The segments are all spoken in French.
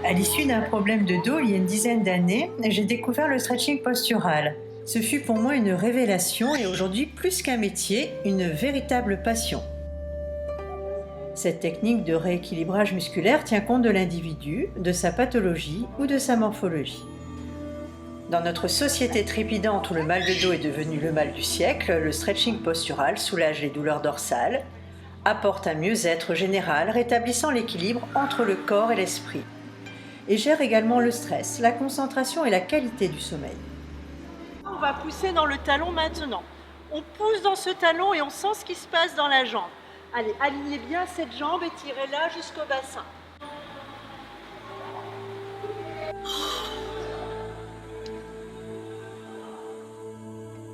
À l'issue d'un problème de dos il y a une dizaine d'années, j'ai découvert le stretching postural. Ce fut pour moi une révélation et aujourd'hui, plus qu'un métier, une véritable passion. Cette technique de rééquilibrage musculaire tient compte de l'individu, de sa pathologie ou de sa morphologie. Dans notre société trépidante où le mal de dos est devenu le mal du siècle, le stretching postural soulage les douleurs dorsales, apporte un mieux-être général, rétablissant l'équilibre entre le corps et l'esprit, et gère également le stress, la concentration et la qualité du sommeil. On va pousser dans le talon maintenant. On pousse dans ce talon et on sent ce qui se passe dans la jambe. Allez, alignez bien cette jambe et tirez-la jusqu'au bassin.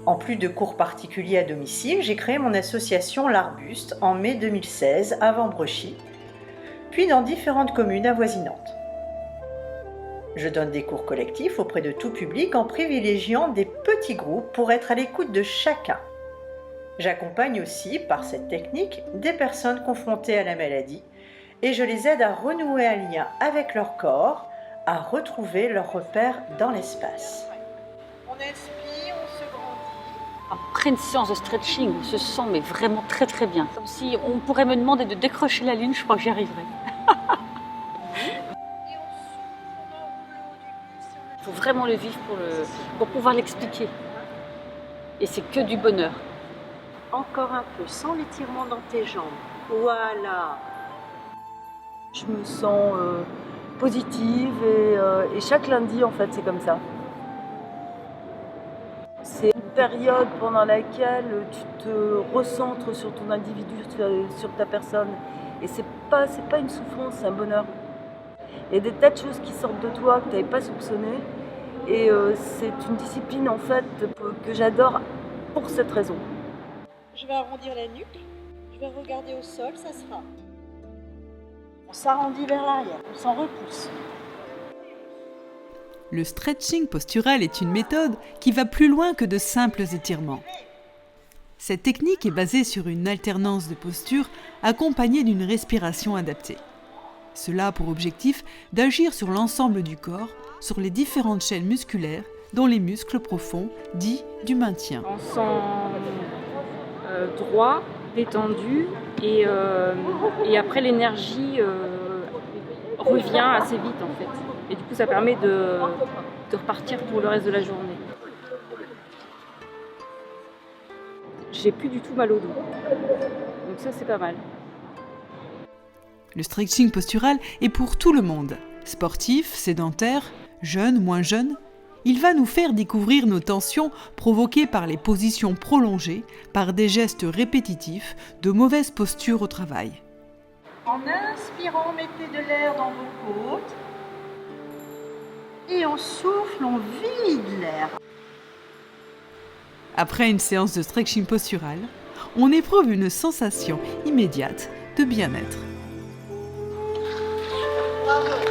En plus de cours particuliers à domicile, j'ai créé mon association L'Arbuste en mai 2016 à Vambrechy, puis dans différentes communes avoisinantes. Je donne des cours collectifs auprès de tout public en privilégiant des petits groupes pour être à l'écoute de chacun. J'accompagne aussi, par cette technique, des personnes confrontées à la maladie et je les aide à renouer un lien avec leur corps, à retrouver leurs repères dans l'espace. On expire, on se grandit. Après une séance de stretching, on se sent mais vraiment très très bien. Comme si on pourrait me demander de décrocher la lune, je crois que j'y arriverai. Il faut vraiment le vivre pour pouvoir l'expliquer. Et c'est que du bonheur. Encore un peu, sans l'étirement dans tes jambes. Voilà. Je me sens positive et chaque lundi en fait c'est comme ça. C'est une période pendant laquelle tu te recentres sur ton individu, sur ta personne. Et c'est pas une souffrance, c'est un bonheur. Il y a des tas de choses qui sortent de toi que tu n'avais pas soupçonnées. Et c'est une discipline en fait que j'adore pour cette raison. Je vais arrondir la nuque, je vais regarder au sol, ça sera. On s'arrondit vers l'arrière, on s'en repousse. Le stretching postural est une méthode qui va plus loin que de simples étirements. Cette technique est basée sur une alternance de postures accompagnée d'une respiration adaptée. Cela a pour objectif d'agir sur l'ensemble du corps, sur les différentes chaînes musculaires, dont les muscles profonds, dits du maintien. On sent droit, détendu et après l'énergie revient assez vite en fait. Et du coup ça permet de repartir pour le reste de la journée. J'ai plus du tout mal au dos. Donc ça c'est pas mal. Le stretching postural est pour tout le monde. Sportifs, sédentaires, jeunes, moins jeunes. Il va nous faire découvrir nos tensions provoquées par les positions prolongées, par des gestes répétitifs, de mauvaises postures au travail. En inspirant, mettez de l'air dans vos côtes. Et on souffle, on vide l'air. Après une séance de stretching postural, on éprouve une sensation immédiate de bien-être. Bravo.